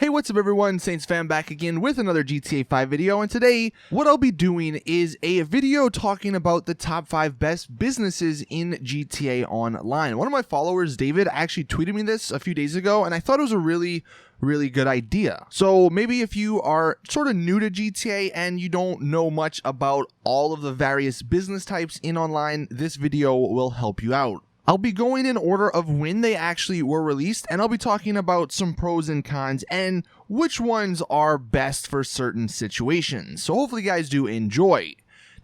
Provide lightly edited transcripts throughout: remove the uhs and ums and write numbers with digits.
Hey, what's up everyone, Saintsfan back again with another GTA 5 video, and today what I'll be doing is a video talking about the top 5 best businesses in GTA Online. One of my followers, David, actually tweeted me this a few days ago, and I thought it was a really good idea. So maybe if you are sort of new to GTA and you don't know much about all of the various business types in online, this video will help you out. I'll be going in order of when they actually were released, and I'll be talking about some pros and cons and which ones are best for certain situations. So hopefully you guys do enjoy.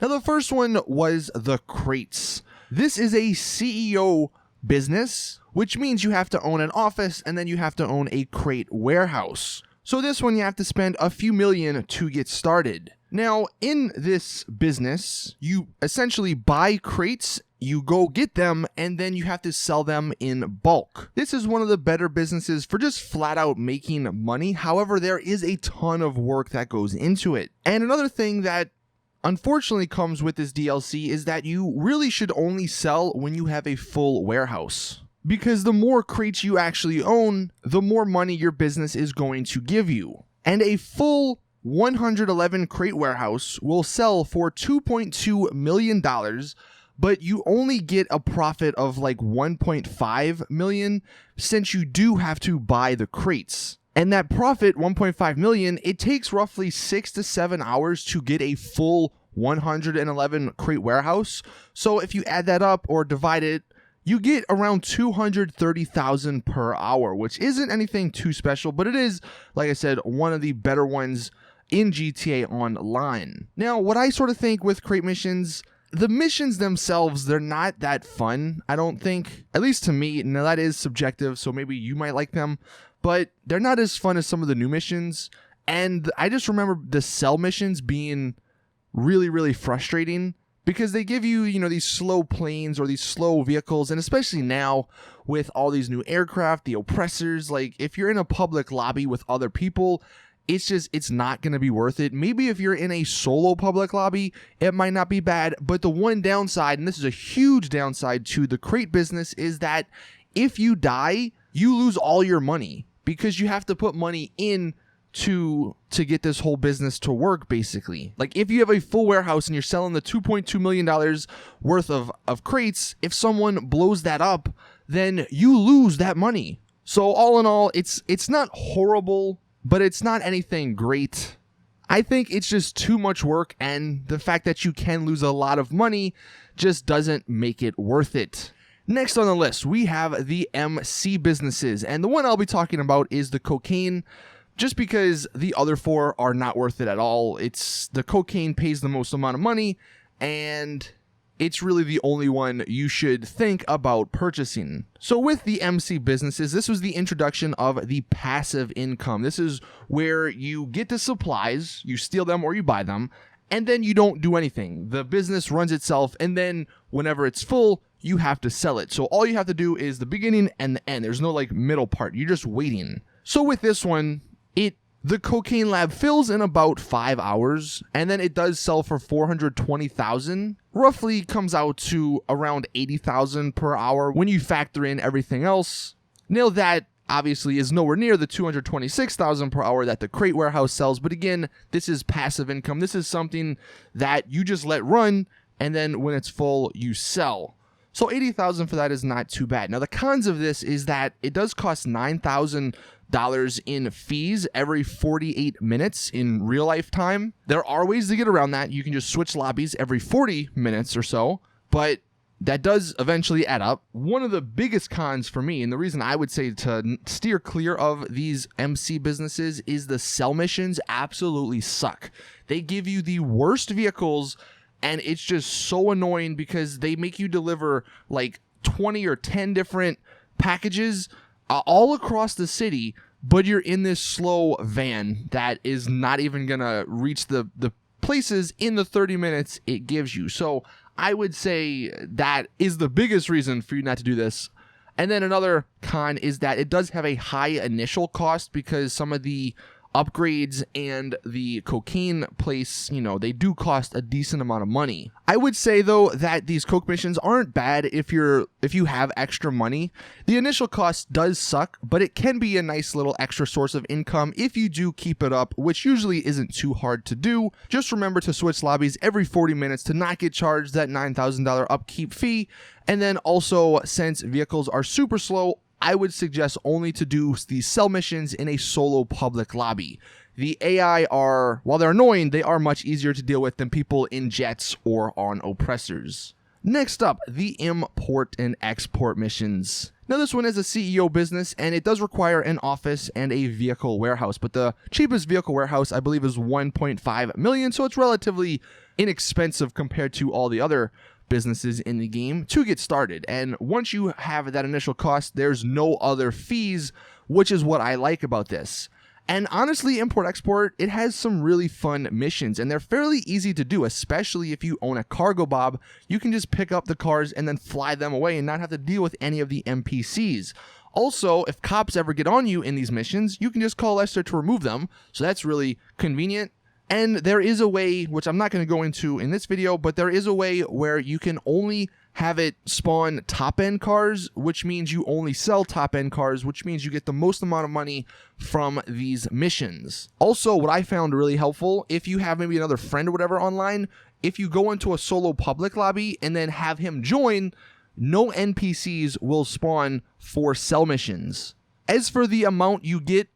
Now the first one was the crates. This is a CEO business, which means you have to own an office and then you have to own a crate warehouse. So this one you have to spend a few million to get started. Now in this business, you essentially buy crates, you go get them, and then you have to sell them in bulk. This is one of the better businesses for just flat out making money. However, there is a ton of work that goes into it. And another thing that unfortunately comes with this DLC is that you really should only sell when you have a full warehouse. Because the more crates you actually own, the more money your business is going to give you. And a full 111 crate warehouse will sell for $2.2 million, but you only get a profit of like 1.5 million since you do have to buy the crates. And that profit, 1.5 million, it takes roughly 6 to 7 hours to get a full 111 crate warehouse. So if you add that up or divide it, you get around 230,000 per hour, which isn't anything too special, but it is, like I said, one of the better ones in GTA Online. Now, what I sort of think with crate missions, the missions themselves, they're not that fun, I don't think. At least to me. Now, that is subjective, so maybe you might like them, but they're not as fun as some of the new missions. And I just remember the sell missions being really frustrating, because they give you, these slow planes or these slow vehicles, and especially now with all these new aircraft, the oppressors, like if you're in a public lobby with other people, it's not going to be worth it. Maybe if you're in a solo public lobby, it might not be bad, but the one downside, and this is a huge downside to the crate business, is that if you die, you lose all your money, because you have to put money in to get this whole business to work, basically. Like if you have a full warehouse and you're selling the $2.2 million worth of crates, if someone blows that up, then you lose that money. So all in all, it's not horrible, but it's not anything great. I think it's just too much work, and the fact that you can lose a lot of money just doesn't make it worth it. Next on the list, we have the MC businesses, and the one I'll be talking about is the cocaine, just because the other 4 are not worth it at all. It's the cocaine pays the most amount of money, and it's really the only one you should think about purchasing. So with the MC businesses, this was the introduction of the passive income. This is where you get the supplies, you steal them or you buy them, and then you don't do anything. The business runs itself, and then whenever it's full, you have to sell it. So all you have to do is the beginning and the end. There's no like middle part. You're just waiting. So with this one, the cocaine lab fills in about 5 hours, and then it does sell for 420,000. Roughly comes out to around 80,000 per hour when you factor in everything else. Now that obviously is nowhere near the 226,000 per hour that the crate warehouse sells, but again, this is passive income. This is something that you just let run, and then when it's full, you sell. So 80,000 for that is not too bad. Now the cons of this is that it does cost $9,000 in fees every 48 minutes in real life time. There are ways to get around that. You can just switch lobbies every 40 minutes or so, but that does eventually add up. One of the biggest cons for me, and the reason I would say to steer clear of these MC businesses, is the sell missions absolutely suck. They give you the worst vehicles, and it's just so annoying because they make you deliver like 20 or 10 different packages all across the city, but you're in this slow van that is not even gonna reach the places in the 30 minutes it gives you. So I would say that is the biggest reason for you not to do this. And then another con is that it does have a high initial cost, because some of the upgrades and the cocaine place, you know, they do cost a decent amount of money. I would say though that these coke missions aren't bad if you have extra money. The initial cost does suck, but it can be a nice little extra source of income if you do keep it up, which usually isn't too hard to do. Just remember to switch lobbies every 40 minutes to not get charged that $9,000 upkeep fee. And then also, since vehicles are super slow, I would suggest only to do these sell missions in a solo public lobby. The AI are, while they're annoying, they are much easier to deal with than people in jets or on oppressors. Next up, the import and export missions. Now this one is a CEO business and it does require an office and a vehicle warehouse, but the cheapest vehicle warehouse I believe is 1.5 million, so it's relatively inexpensive compared to all the other businesses in the game to get started. And once you have that initial cost, there's no other fees, which is what I like about this. And honestly, import-export, it has some really fun missions, and they're fairly easy to do, especially if you own a cargo bob. You can just pick up the cars and then fly them away and not have to deal with any of the NPCs. Also, if cops ever get on you in these missions, you can just call Lester to remove them, so that's really convenient. And there is a way, which I'm not going to go into in this video, but there is a way where you can only have it spawn top-end cars, which means you only sell top-end cars, which means you get the most amount of money from these missions. Also, what I found really helpful, if you have maybe another friend or whatever online, if you go into a solo public lobby and then have him join, no NPCs will spawn for sell missions. As for the amount you get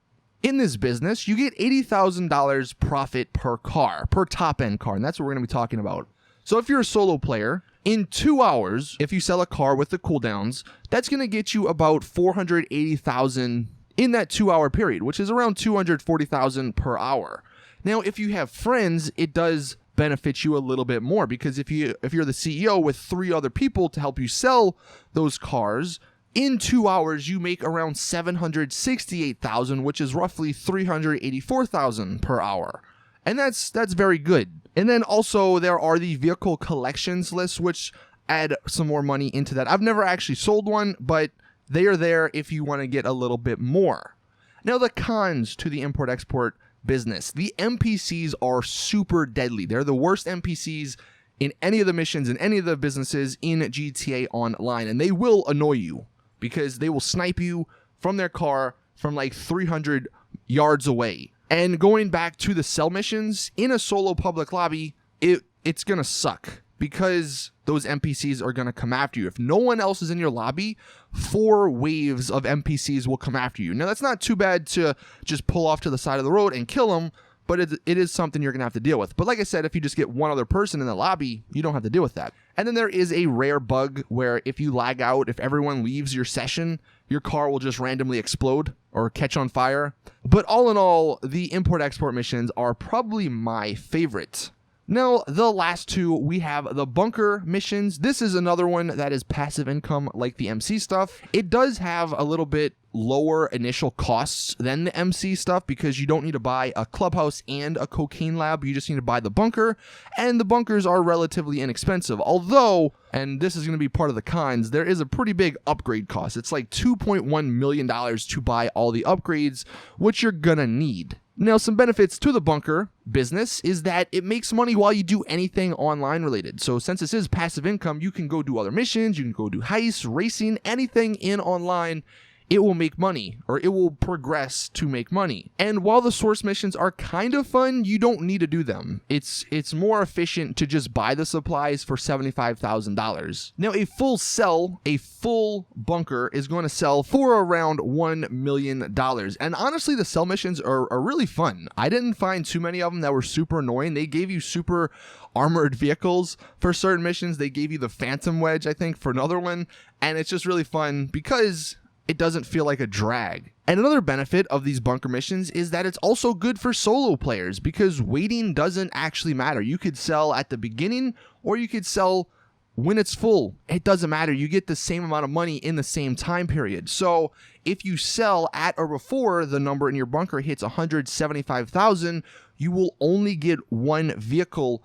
in this business, you get $80,000 profit per car, per top-end car, and that's what we're going to be talking about. So if you're a solo player, in 2 hours, if you sell a car with the cooldowns, that's going to get you about $480,000 in that 2-hour period, which is around $240,000 per hour. Now, if you have friends, it does benefit you a little bit more, because if you're the CEO with 3 other people to help you sell those cars, in 2 hours, you make around $768,000, which is roughly $384,000 per hour. And that's very good. And then also there are the vehicle collections lists, which add some more money into that. I've never actually sold one, but they are there if you want to get a little bit more. Now the cons to the import-export business. The NPCs are super deadly. They're the worst NPCs in any of the missions, in any of the businesses in GTA Online, and they will annoy you, because they will snipe you from their car from like 300 yards away. And going back to the sell missions, in a solo public lobby, it's going to suck, because those NPCs are going to come after you. If no one else is in your lobby, 4 waves of NPCs will come after you. Now, that's not too bad to just pull off to the side of the road and kill them, but it is something you're going to have to deal with. But like I said, if you just get one other person in the lobby, you don't have to deal with that. And then there is a rare bug where if you lag out, if everyone leaves your session, your car will just randomly explode or catch on fire. But all in all, the import-export missions are probably my favorite. Now, the last 2, we have the bunker missions. This is another one that is passive income like the MC stuff. It does have a little bit lower initial costs than the MC stuff, because you don't need to buy a clubhouse and a cocaine lab. You just need to buy the bunker, and the bunkers are relatively inexpensive. Although, and this is going to be part of the cons, there is a pretty big upgrade cost. It's like $2.1 million to buy all the upgrades, which you're gonna need. Now, some benefits to the bunker business is that it makes money while you do anything online related. So since this is passive income, you can go do other missions, you can go do heists, racing, anything in online. It will make money, or it will progress to make money. And while the source missions are kind of fun, you don't need to do them. It's more efficient to just buy the supplies for $75,000. Now, a full bunker is going to sell for around $1 million. And honestly, the sell missions are really fun. I didn't find too many of them that were super annoying. They gave you super armored vehicles for certain missions. They gave you the Phantom Wedge, I think, for another one. And it's just really fun because it doesn't feel like a drag. And another benefit of these bunker missions is that it's also good for solo players, because waiting doesn't actually matter. You could sell at the beginning, or you could sell when it's full. It doesn't matter. You get the same amount of money in the same time period. So if you sell at or before the number in your bunker hits 175,000, you will only get 1 vehicle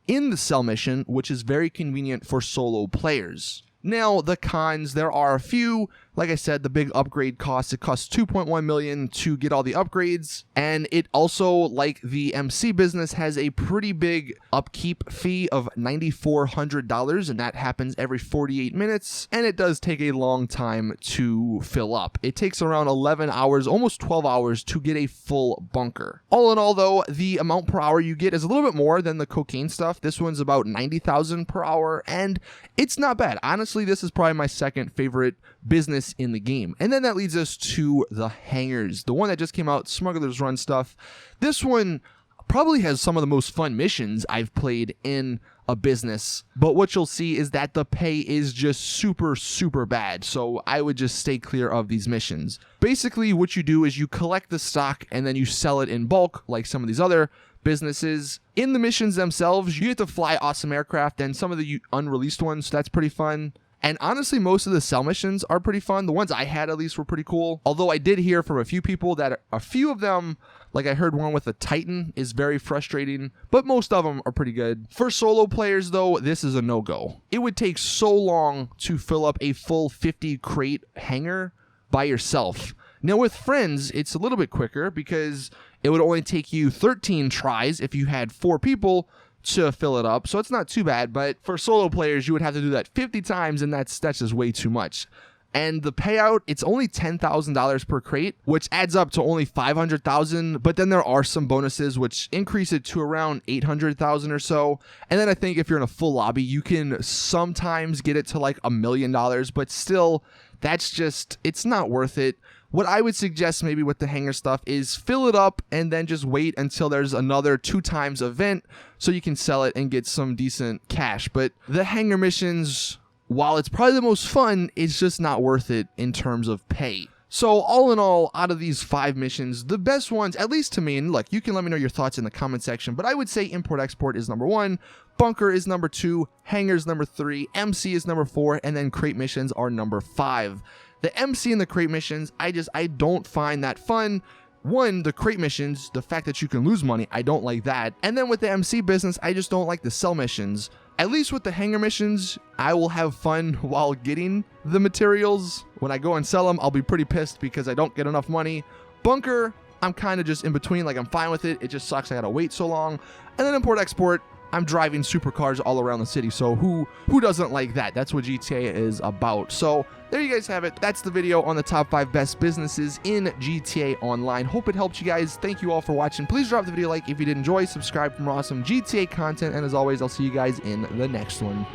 in the sell mission, which is very convenient for solo players. Now, the cons, there are a few. Like I said, the big upgrade costs. It costs $2.1 million to get all the upgrades. And it also, like the MC business, has a pretty big upkeep fee of $9,400. And that happens every 48 minutes. And it does take a long time to fill up. It takes around 11 hours, almost 12 hours to get a full bunker. All in all, though, the amount per hour you get is a little bit more than the cocaine stuff. This one's about 90,000 per hour. And it's not bad. Honestly, this is probably my second favorite business in the game. And then that leads us to the Hangars, the one that just came out, Smuggler's Run stuff. This one probably has some of the most fun missions I've played in a business, but what you'll see is that the pay is just super bad, so I would just stay clear of these missions. Basically, what you do is you collect the stock and then you sell it in bulk, like some of these other businesses. In the missions themselves, you get to fly awesome aircraft and some of the unreleased ones, so that's pretty fun. And honestly, most of the sell missions are pretty fun. The ones I had, at least, were pretty cool. Although I did hear from a few people that a few of them, like I heard one with a Titan, is very frustrating. But most of them are pretty good. For solo players, though, this is a no-go. It would take so long to fill up a full 50 crate hangar by yourself. Now, with friends, it's a little bit quicker because it would only take you 13 tries if you had 4 people to fill it up, so it's not too bad. But for solo players, you would have to do that 50 times, and that's just way too much. And the payout, it's only $10,000 per crate, which adds up to only $500,000. But then there are some bonuses which increase it to around $800,000 or so. And then I think if you're in a full lobby, you can sometimes get it to like $1 million. But still, that's just, it's not worth it. What I would suggest maybe with the hangar stuff is fill it up and then just wait until there's another 2 times event so you can sell it and get some decent cash. But the hangar missions, while it's probably the most fun, it's just not worth it in terms of pay. So all in all, out of these 5 missions, the best ones, at least to me, and look, you can let me know your thoughts in the comment section, but I would say Import-Export is number 1, Bunker is number 2, Hangars number 3, MC is number 4, and then crate missions are number 5. The MC and the crate missions, I don't find that fun. One, the crate missions, the fact that you can lose money, I don't like that. And then with the MC business, I just don't like the sell missions. At least with the hangar missions, I will have fun while getting the materials. When I go and sell them, I'll be pretty pissed because I don't get enough money. Bunker, I'm kind of just in between, like I'm fine with it. It just sucks I gotta wait so long. And then Import-Export, I'm driving supercars all around the city, so who doesn't like that? That's what GTA is about. So there you guys have it. That's the video on the top 5 best businesses in GTA Online. Hope it helped you guys. Thank you all for watching. Please drop the video a like if you did enjoy. Subscribe for more awesome GTA content. And as always, I'll see you guys in the next one.